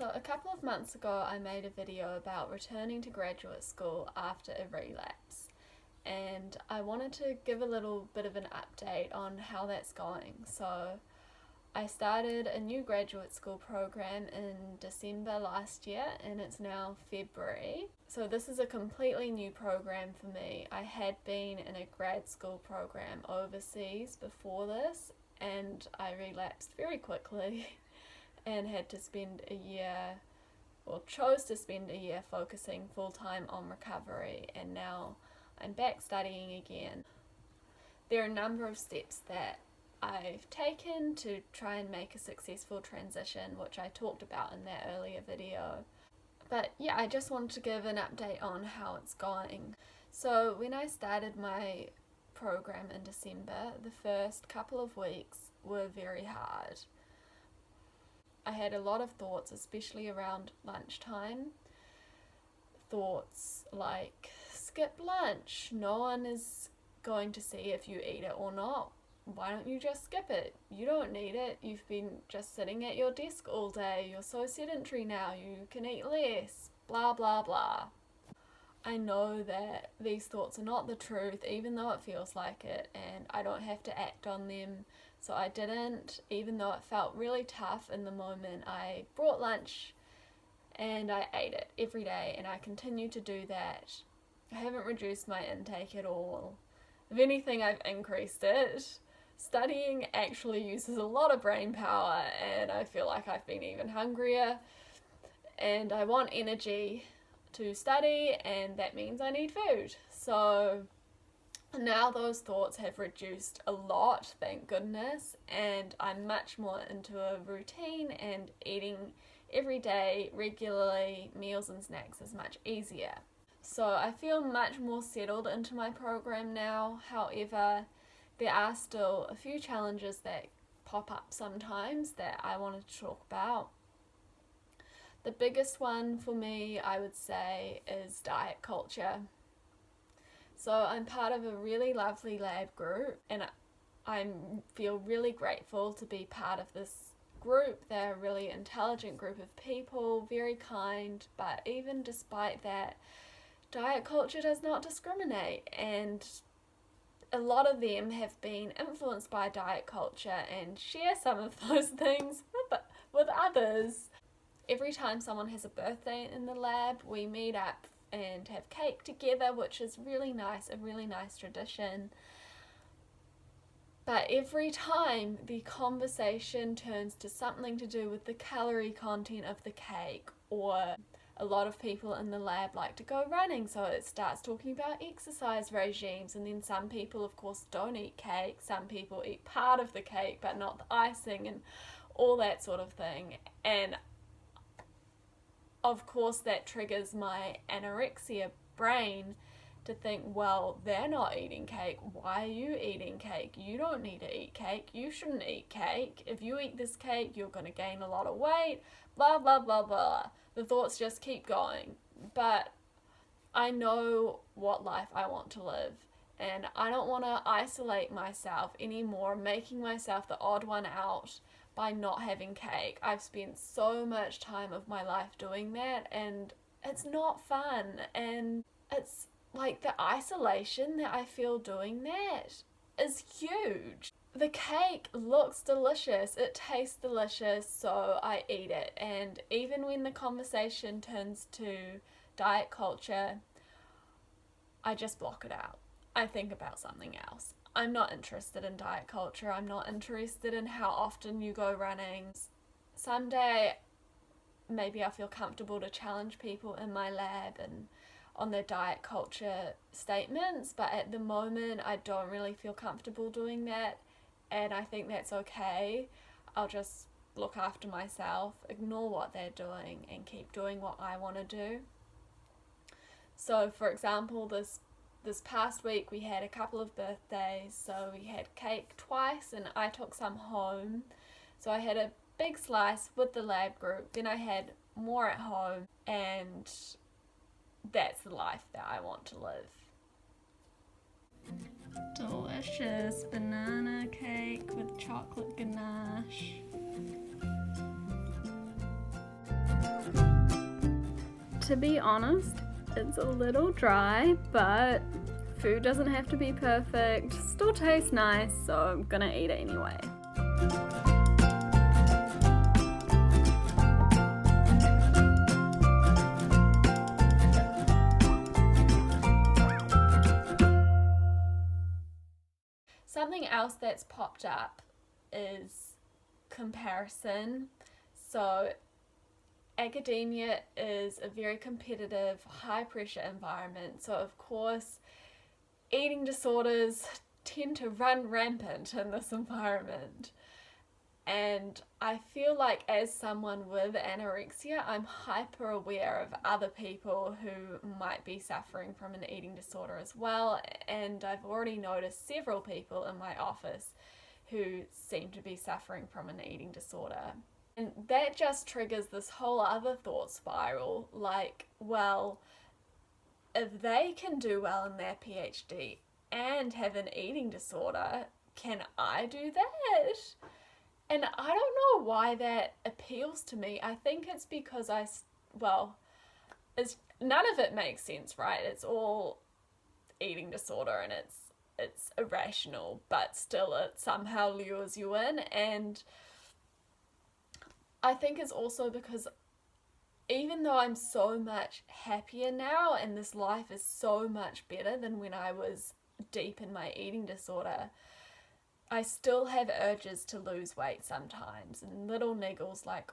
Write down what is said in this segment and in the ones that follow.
So a couple of months ago I made a video about returning to graduate school after a relapse, and I wanted to give a little bit of an update on how that's going. So I started a new graduate school program in December last year and it's now February. So this is a completely new program for me. I had been in a grad school program overseas before this and I relapsed very quickly and had to spend a year, or chose to spend a year focusing full-time on recovery, and now I'm back studying again. There are a number of steps that I've taken to try and make a successful transition, which I talked about in that earlier video. But yeah, I just wanted to give an update on how it's going. So when I started my program in December, the first couple of weeks were very hard. I had a lot of thoughts, especially around lunchtime. Thoughts like, skip lunch, no one is going to see if you eat it or not. Why don't you just skip it? You don't need it. You've been just sitting at your desk all day. You're so sedentary now. You can eat less. Blah, blah, blah. I know that these thoughts are not the truth, even though it feels like it, and I don't have to act on them. So I didn't, even though it felt really tough in the moment. I brought lunch and I ate it every day, and I continue to do that. I haven't reduced my intake at all. If anything, I've increased it. Studying actually uses a lot of brain power, and I feel like I've been even hungrier, and I want energy to study, and that means I need food. So now those thoughts have reduced a lot, thank goodness, and I'm much more into a routine, and eating every day regularly, meals and snacks, is much easier. So I feel much more settled into my program now. However, there are still a few challenges that pop up sometimes that I wanted to talk about. The biggest one for me, I would say, is diet culture. So I'm part of a really lovely lab group, and I feel really grateful to be part of this group. They're a really intelligent group of people, very kind, but even despite that, diet culture does not discriminate, and a lot of them have been influenced by diet culture and share some of those things with others. Every time someone has a birthday in the lab, we meet up and have cake together, which is really nice, a really nice tradition. But every time the conversation turns to something to do with the calorie content of the cake, or a lot of people in the lab like to go running, so it starts talking about exercise regimes, and then some people of course don't eat cake, some people eat part of the cake but not the icing, and all that sort of thing. And of course that triggers my anorexia brain to think, well, they're not eating cake, why are you eating cake? You don't need to eat cake, you shouldn't eat cake. If you eat this cake, you're going to gain a lot of weight, blah, blah, blah, blah. The thoughts just keep going. But I know what life I want to live, and I don't want to isolate myself anymore, making myself the odd one out by not having cake. I've spent so much time of my life doing that, and it's not fun, and it's like the isolation that I feel doing that is huge. The cake looks delicious, it tastes delicious, so I eat it. And even when the conversation turns to diet culture, I just block it out. I think about something else. I'm not interested in diet culture. I'm not interested in how often you go running. Someday, maybe I'll feel comfortable to challenge people in my lab and on their diet culture statements, but at the moment I don't really feel comfortable doing that, and I think that's okay. I'll just look after myself, ignore what they're doing, and keep doing what I want to do. So for example, this past week we had a couple of birthdays, so we had cake twice and I took some home. So I had a big slice with the lab group, then I had more at home, and that's the life that I want to live. Delicious banana cake with chocolate ganache. to be honest, it's a little dry, but food doesn't have to be perfect. Still tastes nice, so I'm gonna eat it anyway. Something else that's popped up is comparison. So academia is a very competitive, high pressure environment. So of course, eating disorders tend to run rampant in this environment. And I feel like as someone with anorexia, I'm hyper aware of other people who might be suffering from an eating disorder as well. And I've already noticed several people in my office who seem to be suffering from an eating disorder. And that just triggers this whole other thought spiral, like, well, if they can do well in their PhD and have an eating disorder, can I do that? And I don't know why that appeals to me. I think it's because none of it makes sense, right? It's all eating disorder and it's irrational, but still it somehow lures you in. And I think it's also because even though I'm so much happier now and this life is so much better than when I was deep in my eating disorder, I still have urges to lose weight sometimes, and little niggles like,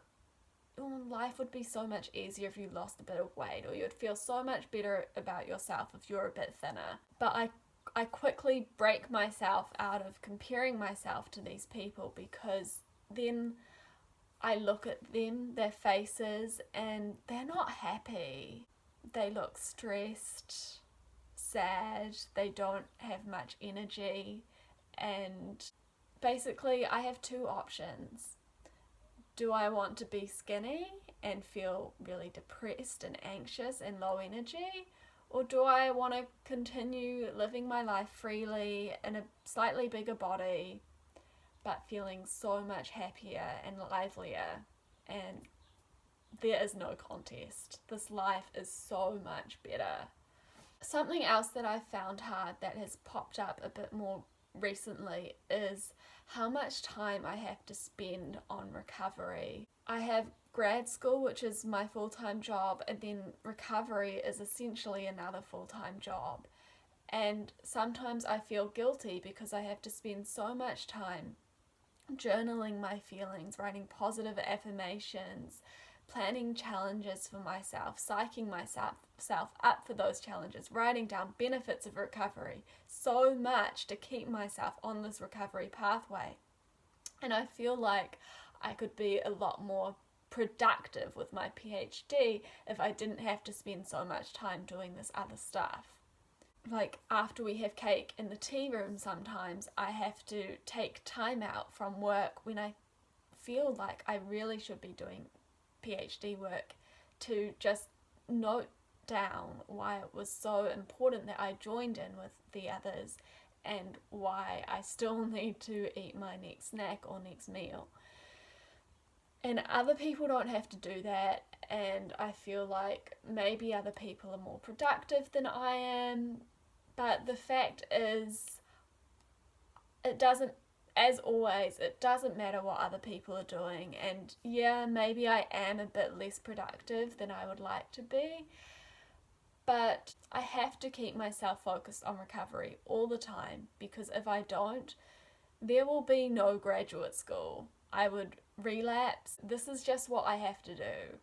oh, life would be so much easier if you lost a bit of weight, or you'd feel so much better about yourself if you're a bit thinner. But I quickly break myself out of comparing myself to these people, because then I look at them, their faces, and they're not happy. They look stressed, sad, they don't have much energy. And basically I have two options. Do I want to be skinny and feel really depressed and anxious and low energy? Or do I want to continue living my life freely in a slightly bigger body, but feeling so much happier and livelier? And there is no contest. This life is so much better. Something else that I've found hard that has popped up a bit more recently is how much time I have to spend on recovery. I have grad school, which is my full-time job, and then recovery is essentially another full-time job. And sometimes I feel guilty because I have to spend so much time journaling my feelings, writing positive affirmations, planning challenges for myself, psyching myself up for those challenges, writing down benefits of recovery, so much to keep myself on this recovery pathway. And I feel like I could be a lot more productive with my PhD if I didn't have to spend so much time doing this other stuff. Like after we have cake in the tea room, sometimes I have to take time out from work when I feel like I really should be doing PhD work to just note down why it was so important that I joined in with the others and why I still need to eat my next snack or next meal. And other people don't have to do that, and I feel like maybe other people are more productive than I am, but the fact is as always, it doesn't matter what other people are doing. And yeah, maybe I am a bit less productive than I would like to be, but I have to keep myself focused on recovery all the time, because if I don't, there will be no graduate school. I would relapse. This is just what I have to do.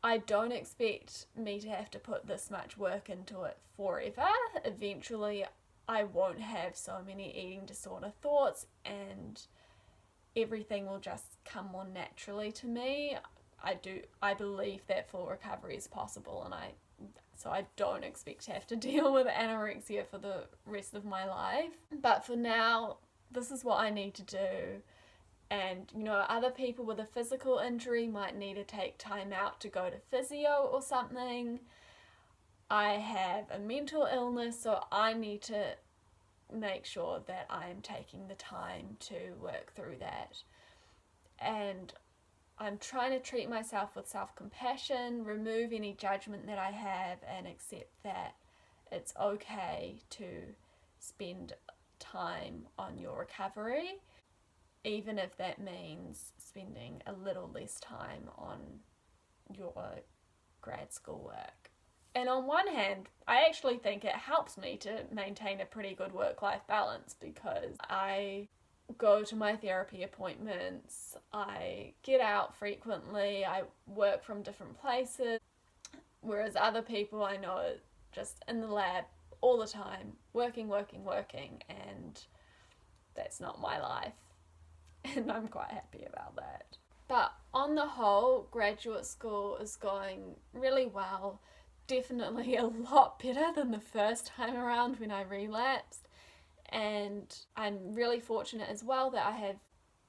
I don't expect me to have to put this much work into it forever. Eventually, I won't have so many eating disorder thoughts and everything will just come more naturally to me. I believe that full recovery is possible, and so I don't expect to have to deal with anorexia for the rest of my life. But for now, this is what I need to do. And, other people with a physical injury might need to take time out to go to physio or something. I have a mental illness, so I need to make sure that I am taking the time to work through that. And I'm trying to treat myself with self-compassion, remove any judgment that I have, and accept that it's okay to spend time on your recovery, even if that means spending a little less time on your grad school work. And on one hand, I actually think it helps me to maintain a pretty good work-life balance, because I go to my therapy appointments, I get out frequently, I work from different places, whereas other people I know are just in the lab all the time, working, and that's not my life, and I'm quite happy about that. But on the whole, graduate school is going really well, definitely a lot better than the first time around when I relapsed. And I'm really fortunate as well that I have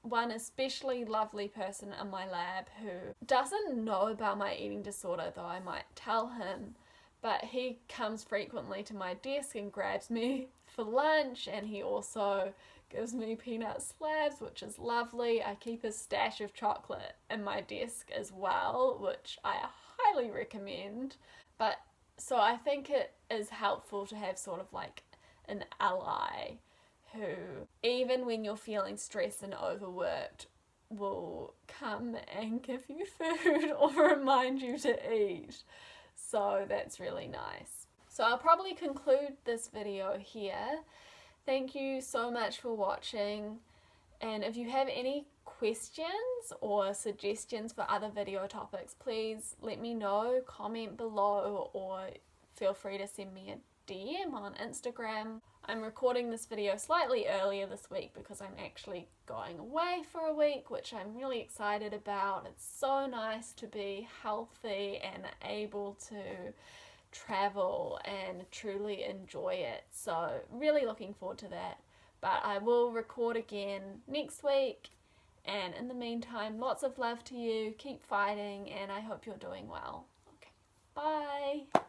one especially lovely person in my lab who doesn't know about my eating disorder, though I might tell him, but he comes frequently to my desk and grabs me for lunch, and he also gives me peanut slabs, which is lovely. I keep a stash of chocolate in my desk as well, which I highly recommend. But so I think it is helpful to have sort of like an ally who, even when you're feeling stressed and overworked, will come and give you food or remind you to eat. So that's really nice. So I'll probably conclude this video here. Thank you so much for watching, and if you have any questions or suggestions for other video topics, please let me know, comment below, or feel free to send me a DM on Instagram. I'm recording this video slightly earlier this week because I'm actually going away for a week, which I'm really excited about. It's so nice to be healthy and able to travel and truly enjoy it. So really looking forward to that. But I will record again next week. And in the meantime, lots of love to you. Keep fighting, and I hope you're doing well. Okay, bye.